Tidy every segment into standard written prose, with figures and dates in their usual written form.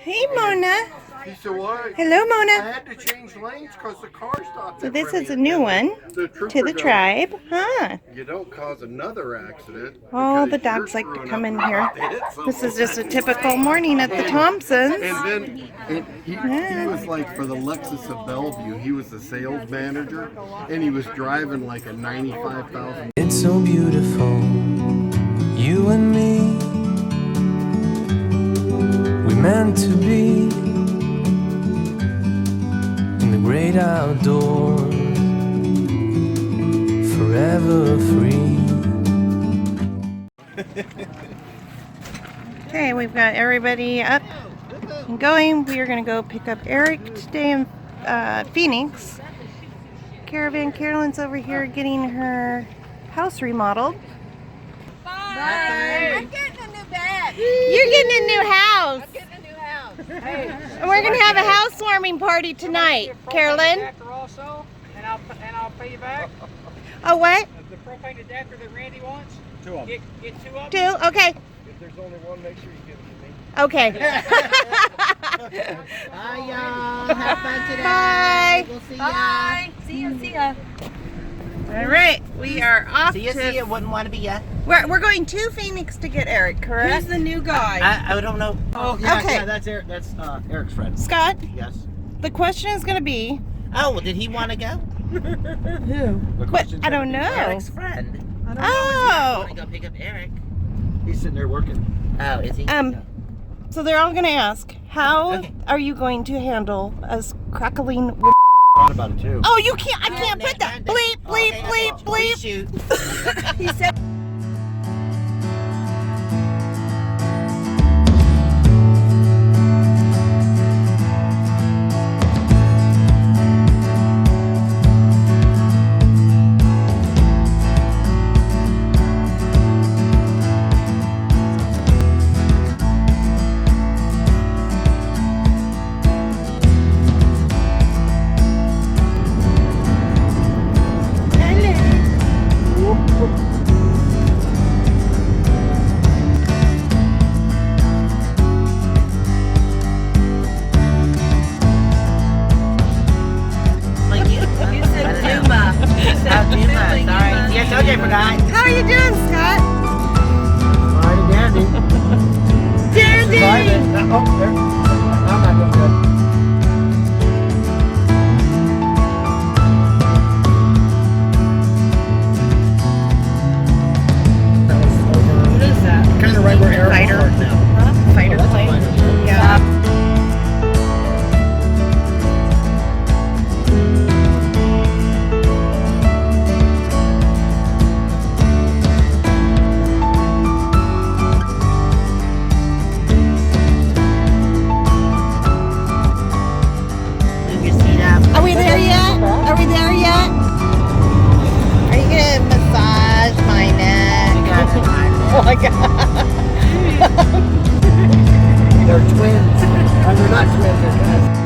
Hey, Mona. He said, "Why?" Hello, I Mona. had to change lanes because the car stopped. So this is a new one to the tribe, huh? You don't cause another accident. Oh, the dogs like to come in here. This is just a typical morning at the Thompsons. And then he was like, for the Lexus of Bellevue, he was the sales manager, and he was driving like a 95,000. It's so beautiful, you and me. We meant to be in the great outdoors, forever free. Okay, we've got everybody up and going. We are going to go pick up Eric today in Phoenix. Caravan Carolyn's over here getting her house remodeled. Bye. I'm getting a new bed. You're getting a new house. I'm getting a new house. Hey. And we're going to have a housewarming party tonight, Carolyn. Also, and I'll pay you back. Oh, what? The propane adapter that Randy wants. Two of them. Get two of them. Two? Okay. If there's only one, make sure you give it to me. Okay. Bye, y'all. Have fun today. Bye. We'll see ya. Bye. See ya. All right, we are off See ya. Wouldn't want to be ya. We're going to Phoenix to get Eric, correct? Who's the new guy? I don't know. Oh, yeah, okay. Yeah, that's Eric. That's Eric's friend. Scott, Yes. the question is going to be... Oh, well, did he want to go? Who? But I don't know. Eric's friend. I don't Oh. Want to go pick up Eric? He's sitting there working. Oh, is he? So they're all going to ask, how Okay. are you going to handle us crackling... Thought about it too. Oh, you can't, I can't put that. Bleep, bleep, bleep, bleep. Shoot. He said... How are you doing, Scott? Fine and dandy. Dandy! Oh, there. I'm not doing good. What is that? Kind of right where Eric Fighter. parked now. Huh? Fighter That's a plane? fighter. Yeah. Move your seat up. Are we there yet? Are we there yet? Are you gonna massage my neck? You got it. Oh my god. They're twins. They're not twins, they're cousins.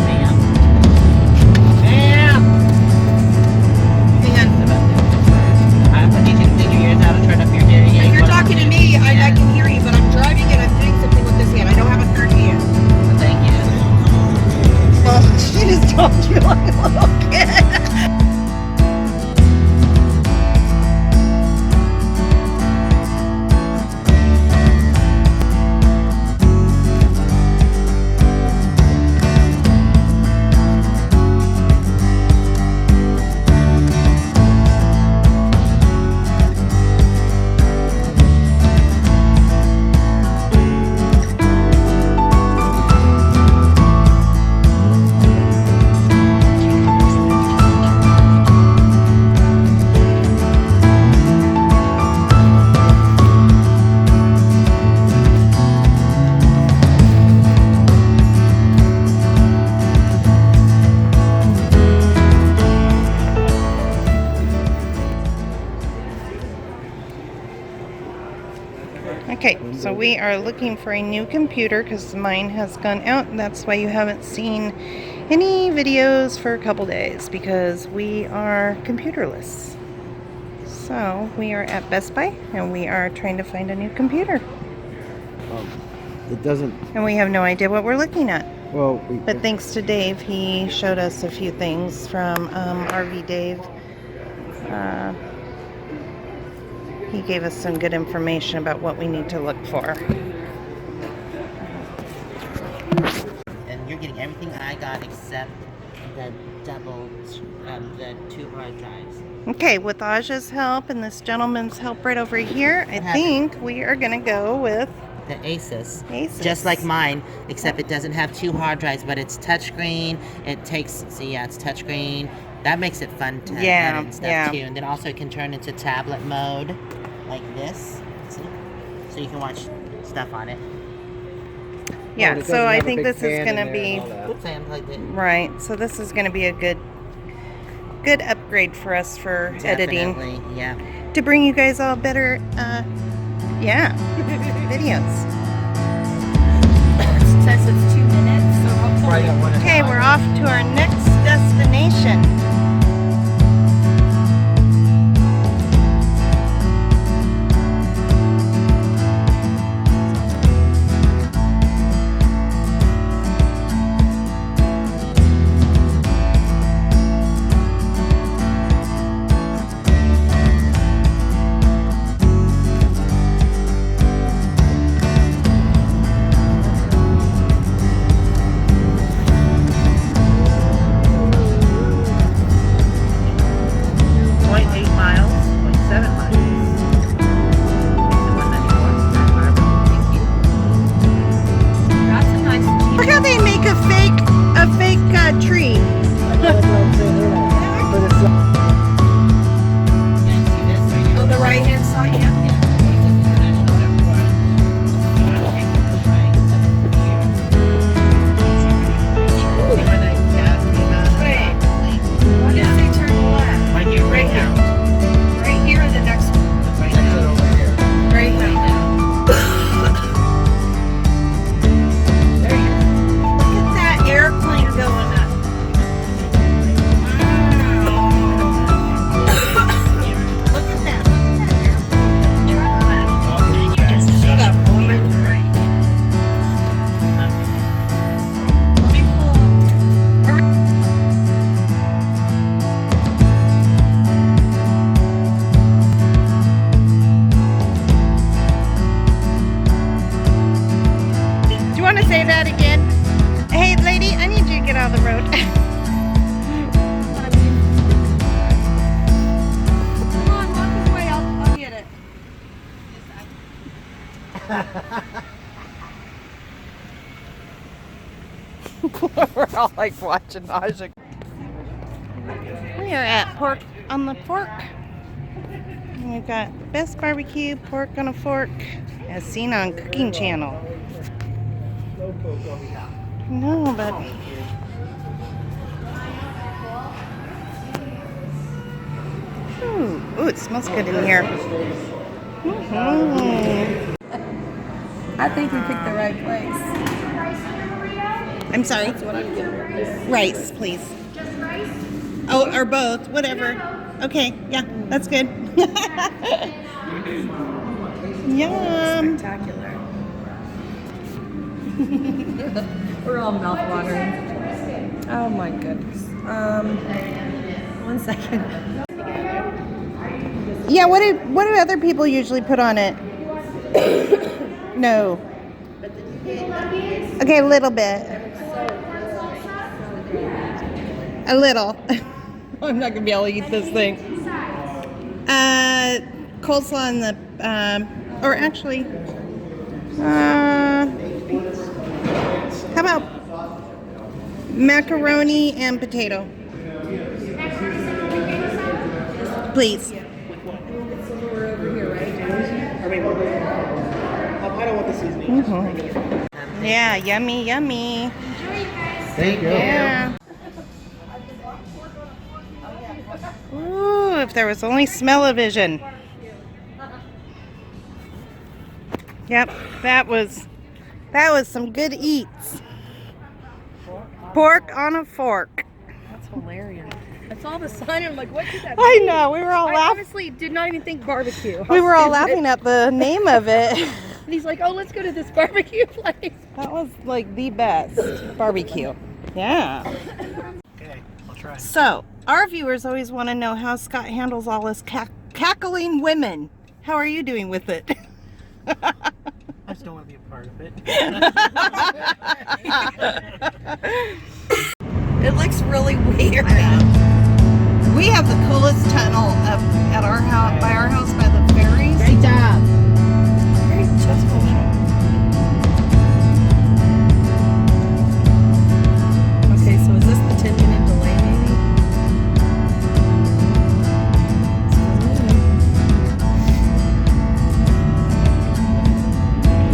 Ma'am. Ma'am. Hang on. I need you to figure yours out and turn up your hearing aid. You're talking to me, I can hear you, but I'm driving and I'm doing something with this hand. I don't have a third hand. Thank you. Well, she just talked to you like a little kid. Okay, so we are looking for a new computer because mine has gone out, and that's why you haven't seen any videos for a couple days, because we are computerless. So we are at Best Buy and we are trying to find a new computer. it doesn't. And we have no idea what we're looking at. Well, But thanks to Dave, he showed us a few things from RV Dave. He gave us some good information about what we need to look for. And you're getting everything I got except the double, the 2 hard drives. Okay, with Aja's help and this gentleman's help right over here, I happened? think we are going to go with The Asus. Asus. Just like mine, except it doesn't have 2 hard drives, but it's touchscreen. It takes, see, yeah, it's touchscreen. That makes it fun to edit and stuff too. And then also it can turn into tablet mode, like this. See? So you can watch stuff on it. Yeah, it so doesn't I have a think big this is fan in going to there be and all that. Oops, I unplugged it. right. So this is going to be a good upgrade for us for editing, Definitely, yeah. to bring you guys all better videos. It says it's 2 minutes, so hopefully. Right at 1 o'clock. Okay, we're off to our next destination. That's a nice Jeep. Look how they make a fake tree. On the right hand side, yeah. Wait, what if they turn left? Like your greyhound. Right here or the next one? Greyhound. There you go. Look at that airplane going up. Look at that. Shut up, woman. Let me pull up. Do you want to say that again? Hey, lady, I need you to get out of the road. Come on, walk this way. I'll get it. We're all like watching Aja. We are at Pork on the Fork. And we've got best barbecue pork on a fork as seen on Cooking Channel. No, but ooh, it smells good in here. Mhm. I think we picked the right place. I'm sorry. That's what I'm getting. Rice, please. Just rice? Oh, or both, whatever. Okay, yeah, that's good. Yum. Spectacular. We're all mouth watering. Oh my goodness. 1 second. Yeah, what do other people usually put on it? No. Okay, a little bit. A little. I'm not gonna be able to eat this thing. Coleslaw in the or actually, how about macaroni and potato? Please. I don't want the seasoning. Yeah, yummy, yummy. Thank you. Yeah. Ooh, if there was only smell-o-vision. Yep, that was some good eats. Pork on a fork. That's hilarious. I saw the sign and I'm like, what did that I mean? know, we were all I laughing. honestly did not even think barbecue. We were all How stupid. laughing at the name of it. And he's like, oh, let's go to this barbecue place. That was like the best barbecue. Yeah. Okay, I'll try. So, our viewers always want to know how Scott handles all this cackling women. How are you doing with it? I just don't want to be a part of it. It looks really weird. We have the coolest tunnel up at our house, by our house, by the ferries. Great job. Great job. Okay, so is this the 10-minute delay, maybe?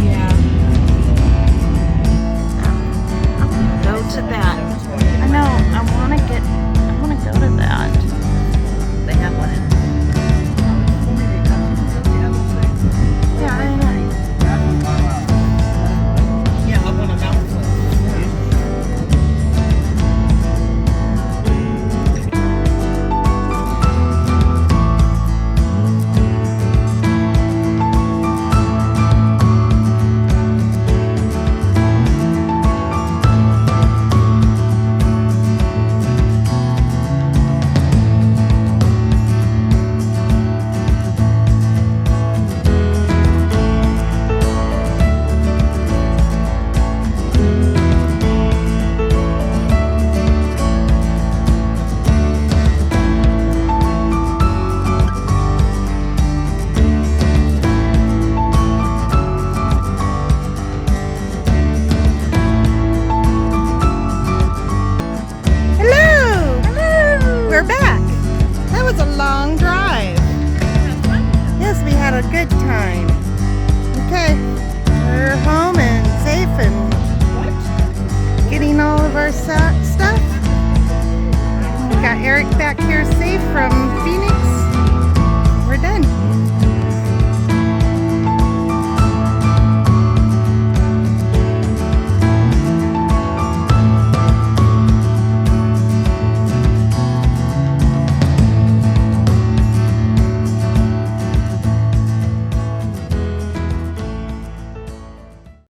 Yeah. Go to that. I know. I want to go to that. They have one in. Yeah, I know. Yeah, up on a mountain. Hello! Hello! We're back. That was a long drive. Yes, we had a good time. Okay, we're home and safe and getting all of our stuff. We got Eric back here safe from Phoenix.